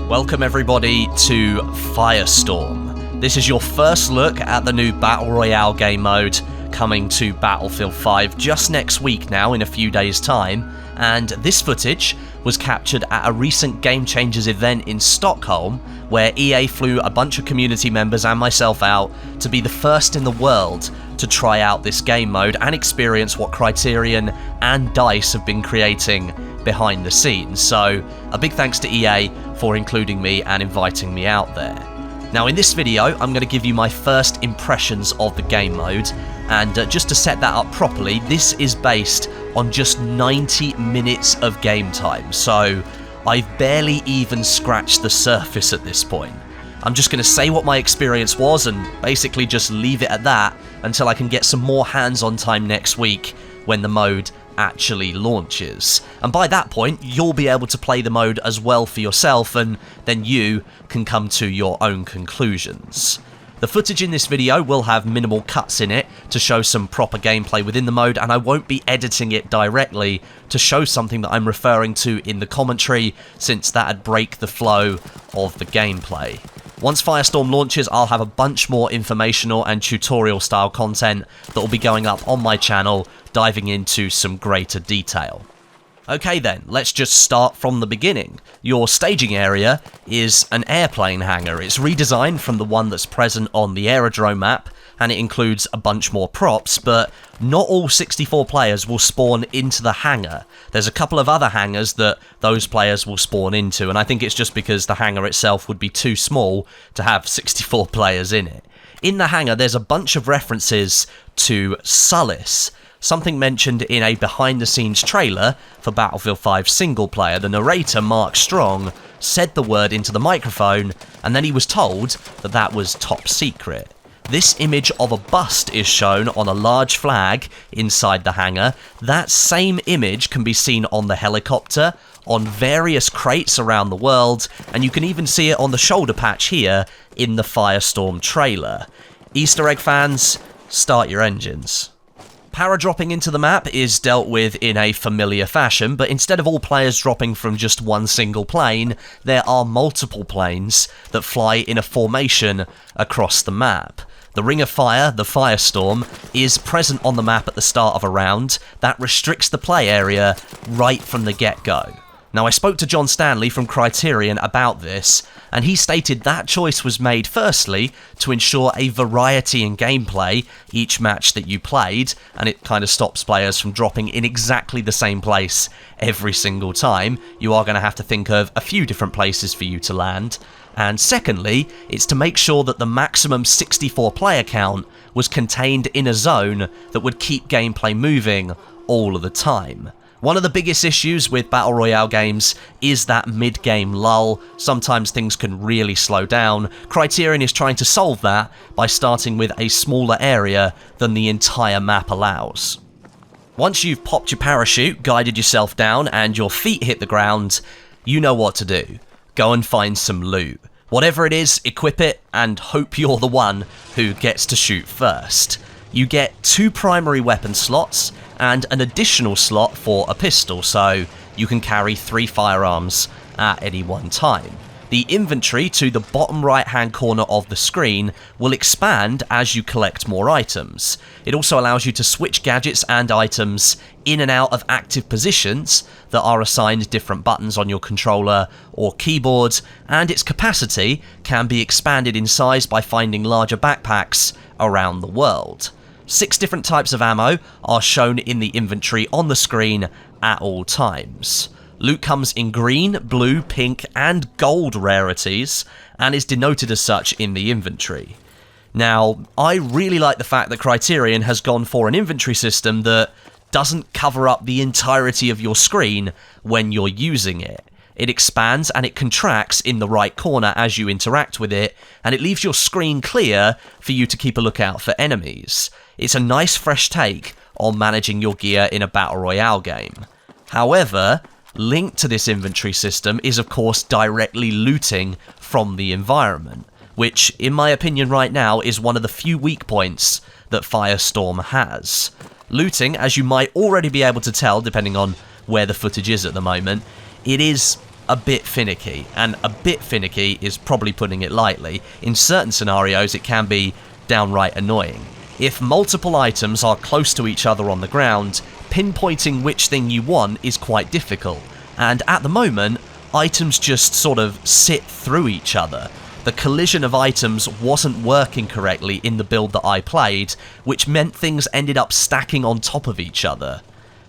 Welcome everybody to Firestorm. This is your first look at the new Battle Royale game mode coming to Battlefield 5 just next week now in a few days time, and this footage was captured at a recent Game Changers event in Stockholm where EA flew a bunch of community members and myself out to be the first in the world to try out this game mode and experience what Criterion and DICE have been creating behind the scenes. So a big thanks to EA for including me and inviting me out there. Now in this video I'm going to give you my first impressions of the game mode, and just to set that up properly, this is based on just 90 minutes of game time, so I've barely even scratched the surface at this point. I'm just going to say what my experience was and basically just leave it at that until I can get some more hands-on time next week when the mode actually launches. And by that point, you'll be able to play the mode as well for yourself, and then you can come to your own conclusions. The footage in this video will have minimal cuts in it to show some proper gameplay within the mode, and I won't be editing it directly to show something that I'm referring to in the commentary, since that'd break the flow of the gameplay. Once Firestorm launches, I'll have a bunch more informational and tutorial style content that will be going up on my channel, diving into some greater detail. Okay then, let's just start from the beginning. Your staging area is an airplane hangar. It's redesigned from the one that's present on the aerodrome map, and it includes a bunch more props, but not all 64 players will spawn into the hangar. There's a couple of other hangars that those players will spawn into, and I think it's just because the hangar itself would be too small to have 64 players in it. In the hangar, there's a bunch of references to Solace, something mentioned in a behind-the-scenes trailer for Battlefield 5 single player. The narrator, Mark Strong, said the word into the microphone, and then he was told that that was top secret. This image of a bust is shown on a large flag inside the hangar. That same image can be seen on the helicopter, on various crates around the world, and you can even see it on the shoulder patch here in the Firestorm trailer. Easter egg fans, start your engines. Paradropping into the map is dealt with in a familiar fashion, but instead of all players dropping from just one single plane, there are multiple planes that fly in a formation across the map. The Ring of Fire, the Firestorm, is present on the map at the start of a round. That restricts the play area right from the get-go. Now, I spoke to John Stanley from Criterion about this, and he stated that choice was made firstly to ensure a variety in gameplay each match that you played, and it kind of stops players from dropping in exactly the same place every single time. You are going to have to think of a few different places for you to land. And secondly, it's to make sure that the maximum 64 player count was contained in a zone that would keep gameplay moving all of the time. One of the biggest issues with Battle Royale games is that mid-game lull. Sometimes things can really slow down. Criterion is trying to solve that by starting with a smaller area than the entire map allows. Once you've popped your parachute, guided yourself down, and your feet hit the ground, you know what to do. Go and find some loot. Whatever it is, equip it, and hope you're the one who gets to shoot first. You get 2 primary weapon slots, and an additional slot for a pistol, so you can carry 3 firearms at any one time. The inventory to the bottom right hand corner of the screen will expand as you collect more items. It also allows you to switch gadgets and items in and out of active positions that are assigned different buttons on your controller or keyboard, and its capacity can be expanded in size by finding larger backpacks around the world. 6 different types of ammo are shown in the inventory on the screen at all times. Loot comes in green, blue, pink, and gold rarities, and is denoted as such in the inventory. Now, I really like the fact that Criterion has gone for an inventory system that doesn't cover up the entirety of your screen when you're using it. It expands and it contracts in the right corner as you interact with it, and it leaves your screen clear for you to keep a lookout for enemies. It's a nice fresh take on managing your gear in a Battle Royale game. However, linked to this inventory system is of course directly looting from the environment, which in my opinion right now is one of the few weak points that Firestorm has. Looting, as you might already be able to tell depending on where the footage is at the moment, it is a bit finicky, and a bit finicky is probably putting it lightly. In certain scenarios, it can be downright annoying. If multiple items are close to each other on the ground, pinpointing which thing you want is quite difficult, and at the moment, items just sort of sit through each other. The collision of items wasn't working correctly in the build that I played, which meant things ended up stacking on top of each other.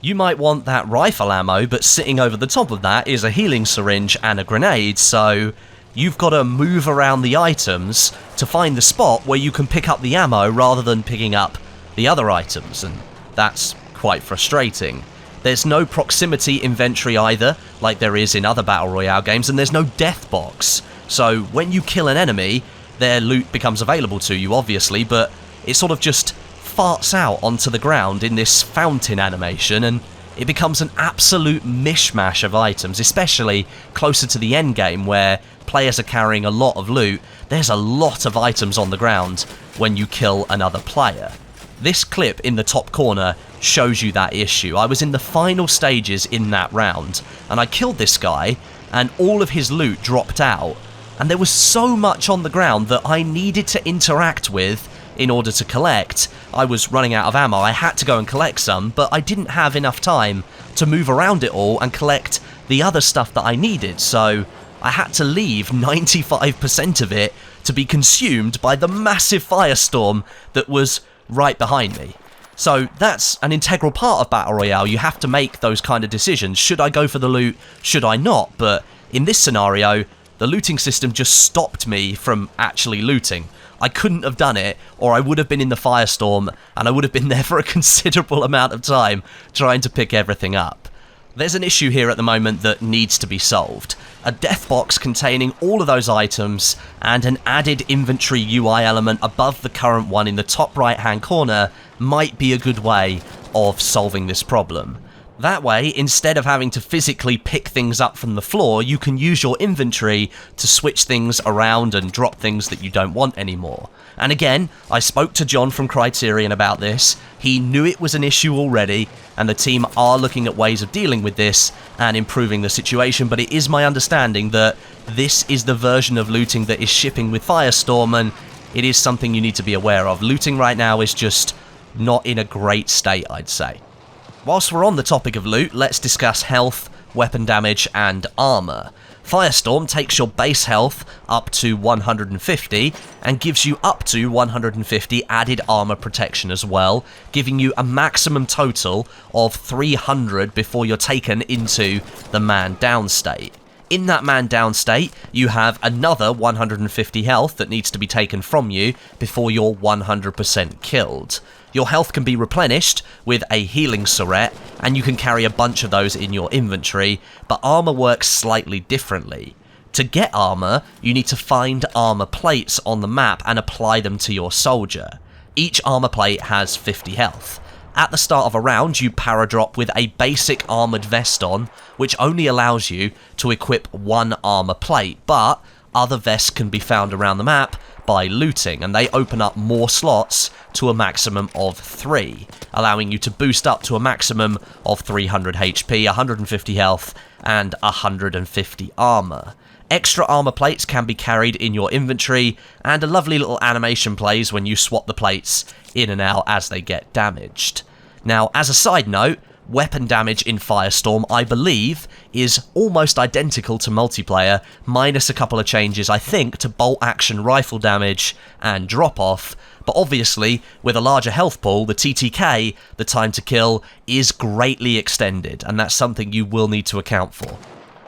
You might want that rifle ammo, but sitting over the top of that is a healing syringe and a grenade, so you've got to move around the items to find the spot where you can pick up the ammo rather than picking up the other items, and that's quite frustrating. There's no proximity inventory either, like there is in other Battle Royale games, and there's no death box. So when you kill an enemy, their loot becomes available to you, obviously, but it sort of just farts out onto the ground in this fountain animation, and it becomes an absolute mishmash of items, especially closer to the end game where players are carrying a lot of loot. There's a lot of items on the ground when you kill another player. This clip in the top corner shows you that issue. I was in the final stages in that round, and I killed this guy, and all of his loot dropped out, and there was so much on the ground that I needed to interact with in order to collect. I was running out of ammo, I had to go and collect some, but I didn't have enough time to move around it all and collect the other stuff that I needed, so I had to leave 95% of it to be consumed by the massive firestorm that was right behind me. So that's an integral part of Battle Royale. You have to make those kind of decisions. Should I go for the loot? Should I not? But in this scenario, the looting system just stopped me from actually looting. I couldn't have done it, or I would have been in the firestorm, and I would have been there for a considerable amount of time trying to pick everything up. There's an issue here at the moment that needs to be solved. A death box containing all of those items and an added inventory UI element above the current one in the top right hand corner might be a good way of solving this problem. That way, instead of having to physically pick things up from the floor, you can use your inventory to switch things around and drop things that you don't want anymore. And again, I spoke to John from Criterion about this. He knew it was an issue already, and the team are looking at ways of dealing with this and improving the situation, but it is my understanding that this is the version of looting that is shipping with Firestorm, and it is something you need to be aware of. Looting right now is just not in a great state, I'd say. Whilst we're on the topic of loot, let's discuss health, weapon damage, and armor. Firestorm takes your base health up to 150 and gives you up to 150 added armor protection as well, giving you a maximum total of 300 before you're taken into the man down state. In that man down state, you have another 150 health that needs to be taken from you before you're 100% killed. Your health can be replenished with a healing syringe, and you can carry a bunch of those in your inventory, but armor works slightly differently. To get armor, you need to find armor plates on the map and apply them to your soldier. Each armor plate has 50 health. At the start of a round, you paradrop with a basic armored vest on, which only allows you to equip one armor plate, but other vests can be found around the map by looting, and they open up more slots to a maximum of 3, allowing you to boost up to a maximum of 300 HP, 150 health, and 150 armor. Extra armor plates can be carried in your inventory, and a lovely little animation plays when you swap the plates in and out as they get damaged. Now, as a side note, weapon damage in Firestorm, I believe, is almost identical to multiplayer, minus a couple of changes, I think, to bolt action rifle damage and drop off, but obviously, with a larger health pool, the TTK, the time to kill, is greatly extended, and that's something you will need to account for.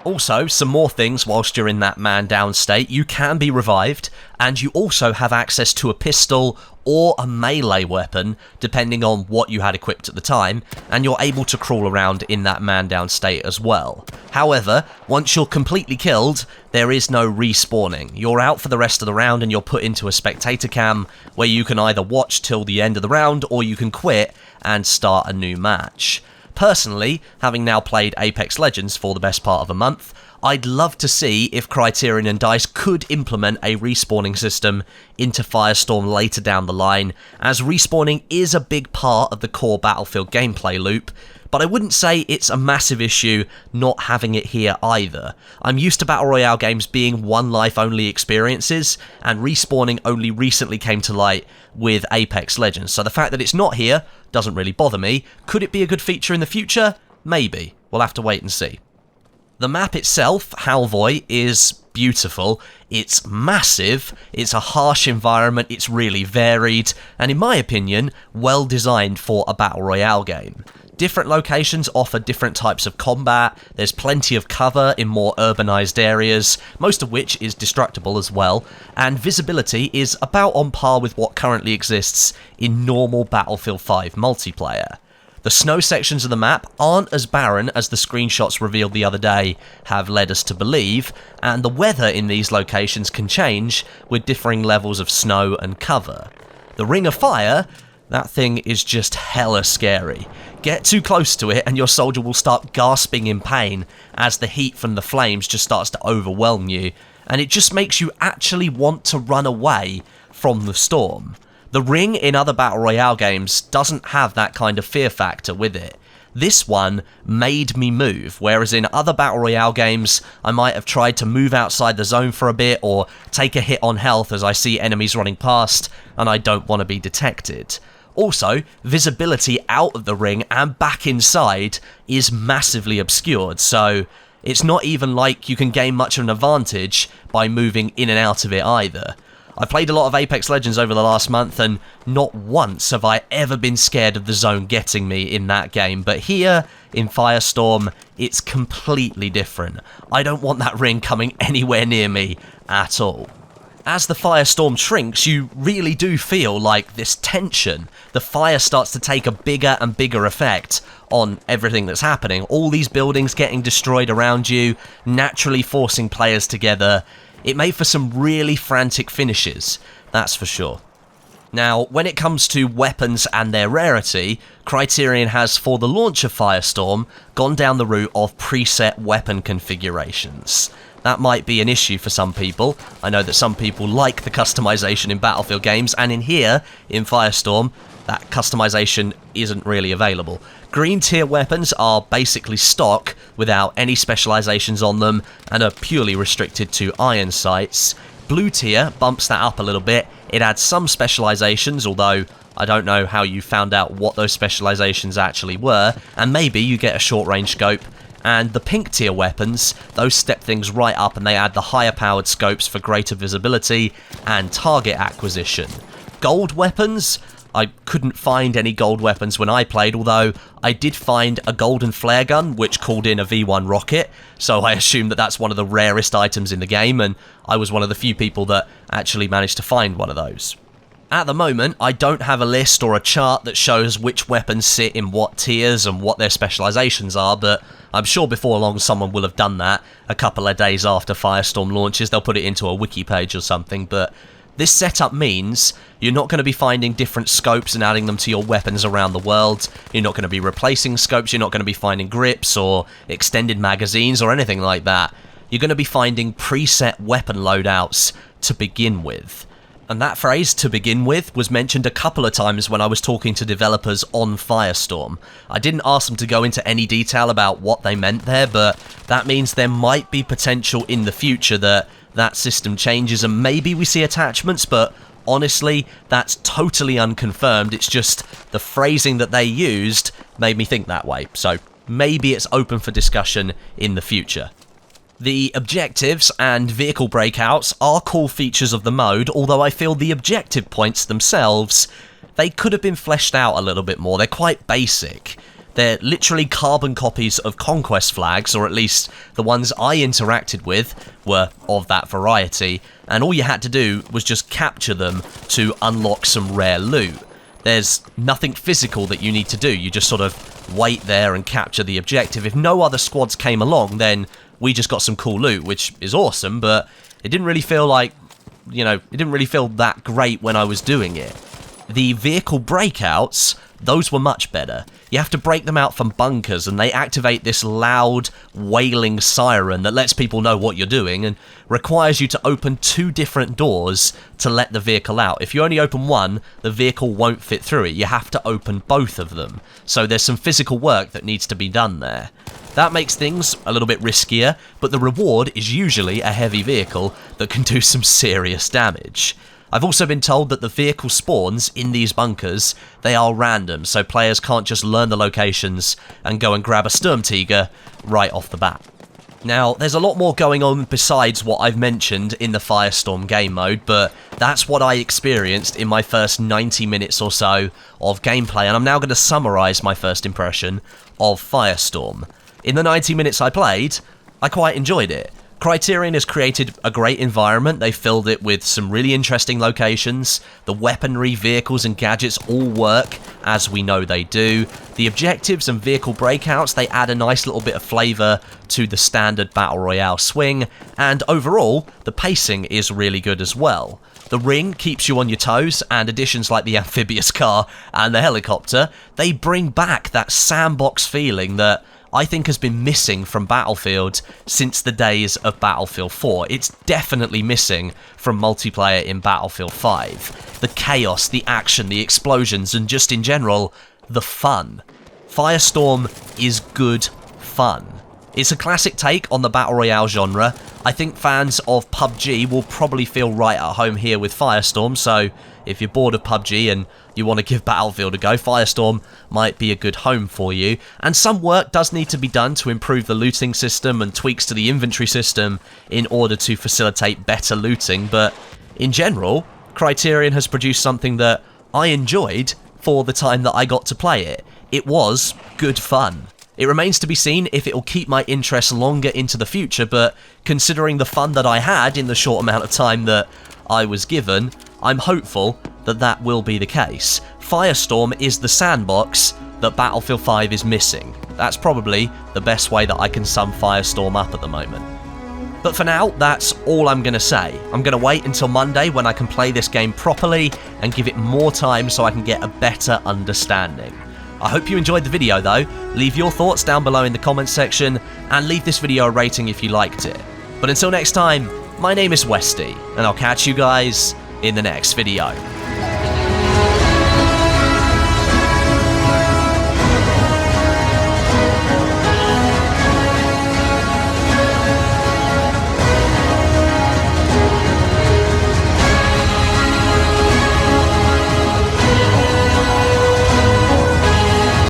Also, some more things whilst you're in that man down state. You can be revived, and you also have access to a pistol or a melee weapon, depending on what you had equipped at the time, and you're able to crawl around in that man down state as well. However, once you're completely killed, there is no respawning. You're out for the rest of the round and you're put into a spectator cam, where you can either watch till the end of the round, or you can quit and start a new match. Personally, having now played Apex Legends for the best part of a month, I'd love to see if Criterion and DICE could implement a respawning system into Firestorm later down the line, as respawning is a big part of the core Battlefield gameplay loop, but I wouldn't say it's a massive issue not having it here either. I'm used to Battle Royale games being one life only experiences, and respawning only recently came to light with Apex Legends, so the fact that it's not here doesn't really bother me. Could it be a good feature in the future? Maybe. We'll have to wait and see. The map itself, Halvoy, is beautiful. It's massive, it's a harsh environment, it's really varied, and in my opinion, well designed for a Battle Royale game. Different locations offer different types of combat, there's plenty of cover in more urbanised areas, most of which is destructible as well, and visibility is about on par with what currently exists in normal Battlefield 5 multiplayer. The snow sections of the map aren't as barren as the screenshots revealed the other day have led us to believe, and the weather in these locations can change with differing levels of snow and cover. The Ring of Fire, that thing is just hella scary. Get too close to it and your soldier will start gasping in pain as the heat from the flames just starts to overwhelm you, and it just makes you actually want to run away from the storm. The Ring in other Battle Royale games doesn't have that kind of fear factor with it. This one made me move, whereas in other Battle Royale games, I might have tried to move outside the zone for a bit or take a hit on health as I see enemies running past and I don't want to be detected. Also, visibility out of the ring and back inside is massively obscured, so it's not even like you can gain much of an advantage by moving in and out of it either. I've played a lot of Apex Legends over the last month, and not once have I ever been scared of the zone getting me in that game, but here, in Firestorm, it's completely different. I don't want that ring coming anywhere near me at all. As the firestorm shrinks, you really do feel like this tension. The fire starts to take a bigger and bigger effect on everything that's happening. All these buildings getting destroyed around you, naturally forcing players together. It made for some really frantic finishes, that's for sure. Now, when it comes to weapons and their rarity, Criterion has, for the launch of Firestorm, gone down the route of preset weapon configurations. That might be an issue for some people. I know that some people like the customization in Battlefield games, and in here, in Firestorm, that customization isn't really available. Green tier weapons are basically stock without any specializations on them and are purely restricted to iron sights. Blue tier bumps that up a little bit. It adds some specializations, although I don't know how you found out what those specializations actually were, and maybe you get a short range scope. And the pink tier weapons, those step things right up and they add the higher powered scopes for greater visibility and target acquisition. Gold weapons, I couldn't find any gold weapons when I played, although I did find a golden flare gun which called in a V1 rocket, so I assume that that's one of the rarest items in the game, and I was one of the few people that actually managed to find one of those. At the moment, I don't have a list or a chart that shows which weapons sit in what tiers and what their specializations are, but I'm sure before long someone will have done that a couple of days after Firestorm launches. They'll put it into a wiki page or something, but this setup means you're not going to be finding different scopes and adding them to your weapons around the world. You're not going to be replacing scopes, you're not going to be finding grips or extended magazines or anything like that. You're going to be finding preset weapon loadouts to begin with. And that phrase, to begin with, was mentioned a couple of times when I was talking to developers on Firestorm. I didn't ask them to go into any detail about what they meant there, but that means there might be potential in the future that that system changes and maybe we see attachments, but honestly, that's totally unconfirmed. It's just the phrasing that they used made me think that way, so maybe it's open for discussion in the future. The objectives and vehicle breakouts are cool features of the mode, although I feel the objective points themselves, they could have been fleshed out a little bit more. They're quite basic. They're literally carbon copies of conquest flags, or at least the ones I interacted with were of that variety, and all you had to do was just capture them to unlock some rare loot. There's nothing physical that you need to do, you just sort of wait there and capture the objective. If no other squads came along, then we just got some cool loot, which is awesome, but it didn't really feel like, it didn't really feel that great when I was doing it. The vehicle breakouts those were much better. You have to break them out from bunkers, and they activate this loud, wailing siren that lets people know what you're doing and requires you to open 2 different doors to let the vehicle out. If you only open one, the vehicle won't fit through it. You have to open both of them. So there's some physical work that needs to be done there. That makes things a little bit riskier, but the reward is usually a heavy vehicle that can do some serious damage. I've also been told that the vehicle spawns in these bunkers, they are random, so players can't just learn the locations and go and grab a Sturmtiger right off the bat. Now, there's a lot more going on besides what I've mentioned in the Firestorm game mode, but that's what I experienced in my first 90 minutes or so of gameplay, and I'm now going to summarise my first impression of Firestorm. In the 90 minutes I played, I quite enjoyed it. Criterion has created a great environment. They filled it with some really interesting locations. The weaponry, vehicles and gadgets all work as we know they do. The objectives and vehicle breakouts, they add a nice little bit of flavour to the standard Battle Royale swing. And overall, the pacing is really good as well. The ring keeps you on your toes, and additions like the amphibious car and the helicopter, they bring back that sandbox feeling that I think has been missing from Battlefield since the days of Battlefield 4. It's definitely missing from multiplayer in Battlefield 5. The chaos, the action, the explosions, and just in general, the fun. Firestorm is good fun. It's a classic take on the Battle Royale genre. I think fans of PUBG will probably feel right at home here with Firestorm, so if you're bored of PUBG and you want to give Battlefield a go, Firestorm might be a good home for you. And some work does need to be done to improve the looting system and tweaks to the inventory system in order to facilitate better looting, but in general, Criterion has produced something that I enjoyed for the time that I got to play it. It was good fun. It remains to be seen if it will keep my interest longer into the future, but considering the fun that I had in the short amount of time that I was given, I'm hopeful that that will be the case. Firestorm is the sandbox that Battlefield 5 is missing. That's probably the best way that I can sum Firestorm up at the moment. But for now, that's all I'm going to say. I'm going to wait until Monday when I can play this game properly and give it more time so I can get a better understanding. I hope you enjoyed the video though. Leave your thoughts down below in the comments section and leave this video a rating if you liked it. But until next time, my name is Westie, and I'll catch you guys in the next video.